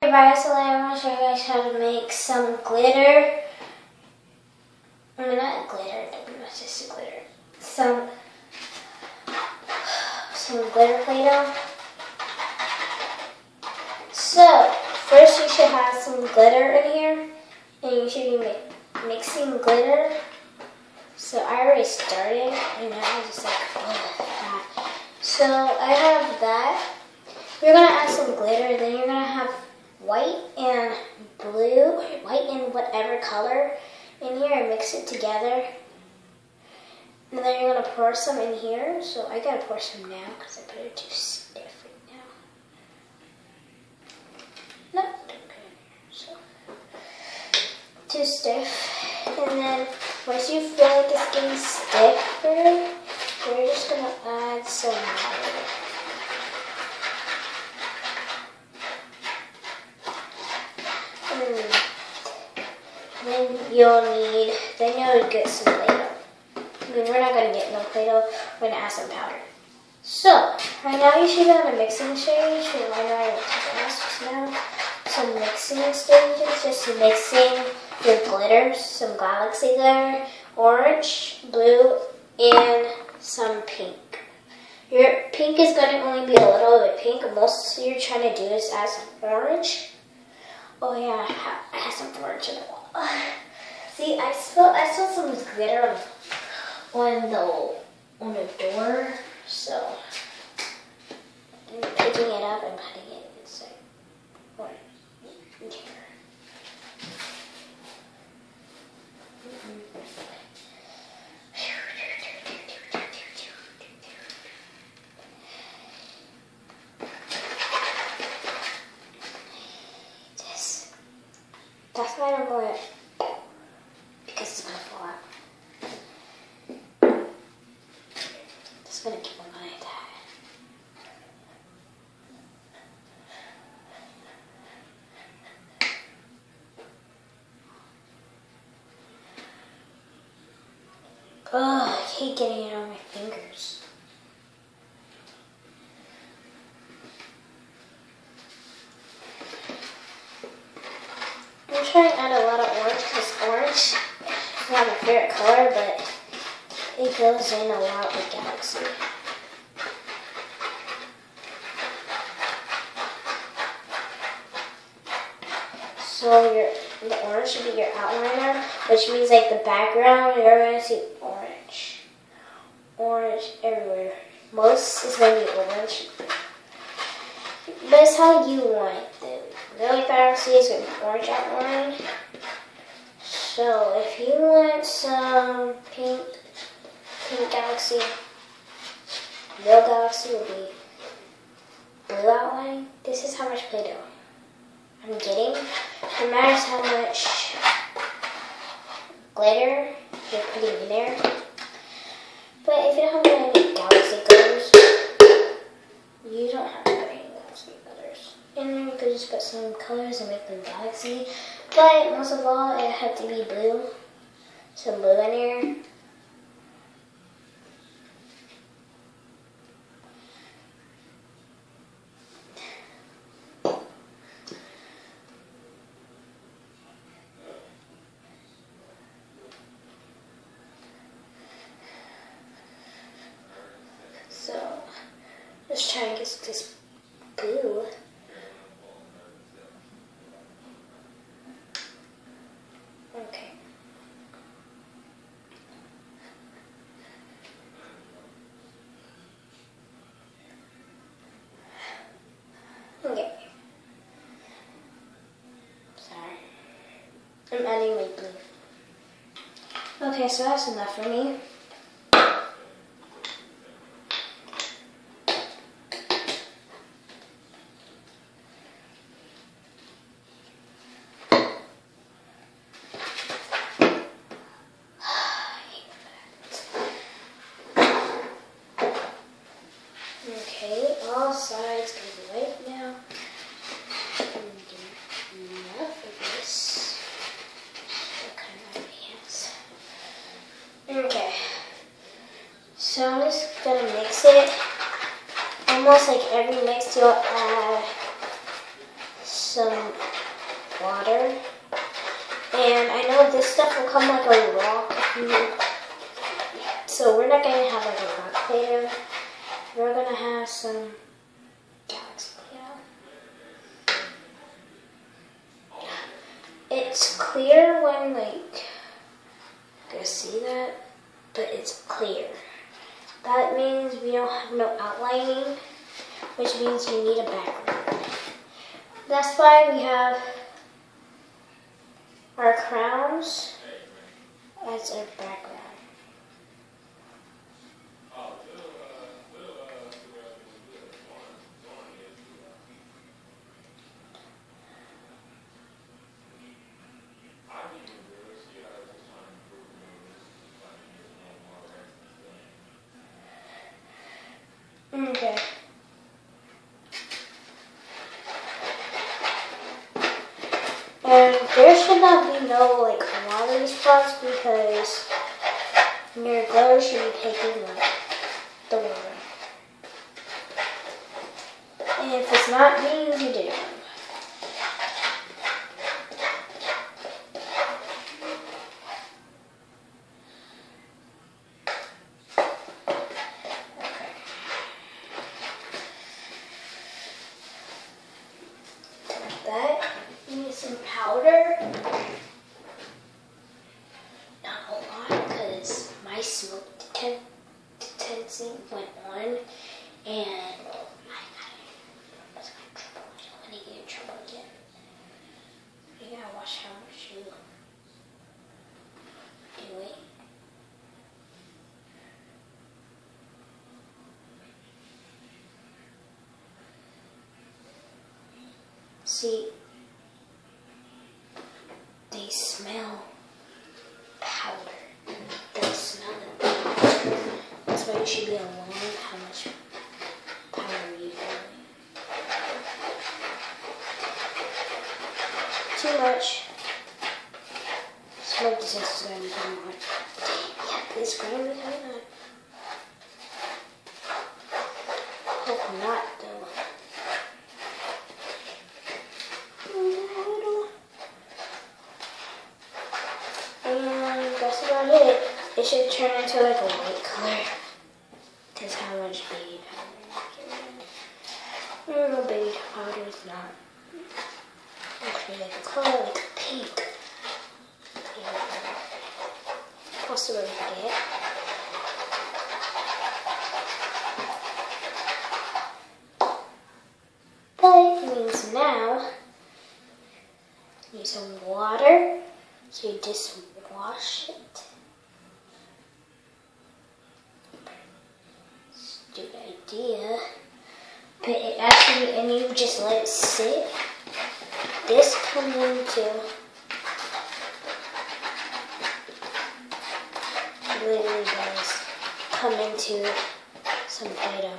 Hey guys, today I want to show you guys how to make some glitter. I mean, not glitter, not just glitter. Some glitter Play-Doh. So, first you should have some glitter in here, and you should be mixing glitter. So I already started, and now I just that. So I have that. You're gonna add some glitter, then you're gonna have white and blue, white and whatever color in here, and mix it together. And then you're gonna pour some in here. So I gotta pour some now because I put it too stiff right now. No, so too stiff. And then once you feel like it's getting stiffer, you're just gonna add some water. Then you'll get some Play-Doh. I mean, we're not going to get no Play-Doh, we're going to add some powder. So, right now you should be on the mixing stage. Right now I went to the just now. Some mixing stages, just mixing your glitters, some galaxy glitter, orange, blue, and some pink. Your pink is going to only be a little bit pink. Most you're trying to do is add some orange. Oh yeah, I have some orange in the wall. See, I spilled some glitter on the door, so I'm picking it up and putting it inside. In here. That's why I don't want it, because it's going to fall out. Just going to keep on like that. Oh, I hate getting it on my fingers. I'm trying to add a lot of orange because orange is not my favorite color, but it goes in a lot with Galaxy. So the orange should be your outliner, which means like the background, you're going to see orange. Orange everywhere. Most is going to be orange. But it's how you want it. The only thing I see is an orange outline. So if you want some pink Galaxy, real Galaxy will be blue outline. This is how much Play-Doh I'm getting. No matter how much glitter you're putting in there. But if you don't have any Galaxy colors, you don't have to put any Galaxy colors. And you could just put some colors and make them Galaxy. But most of all, it had to be blue. Some blue in here. So, just try and get this glue. Okay. Okay. Sorry. I'm adding my blue. Okay, so that's enough for me. Okay, all sides can be white now. Enough of this. Okay, so I'm just gonna mix it. Almost like every mix you'll add some water. And I know this stuff will come like a rock. So we're not going to have like a rock Play-Doh. We're going to have some Galaxy Play-Doh. It's clear when like, you guys see that? But it's clear. That means we don't have no outlining, which means we need a background. That's why we have our crowns as our background. Okay. And there should not be no like watery spots because your glitter should be taking like the water. And if it's not, means you did it. That. You need some powder. Not a lot because my smoke detecting went on and I don't want to get in trouble again. You gotta watch how much you do it. See, they smell powder. They smell it. That's why you should be aware of how much powder you do. Too much. Smoke detector is going to be coming on. Yeah, it's going to be coming on. Hope not, though. And that's about it. It should turn into like a white color. Because how much baby powder? No, baby powder is not. It should be like a color like pink. Possibly forget. But it means now you need some water. So you just wash it. Stupid idea. But it actually, and you just let it sit. This comes into, literally does come into some Play-Doh.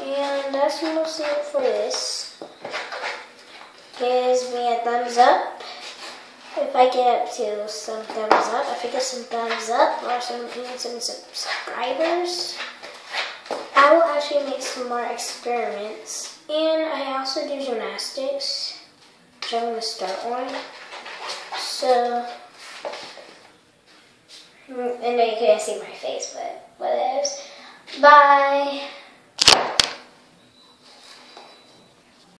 And that's mostly it for this. Gives me a thumbs up. If I get up to some thumbs up, if I get some thumbs up or some subscribers, I will actually make some more experiments. And I also do gymnastics, which I'm going to start on. So, and then you can't see my face, but whatever. Bye.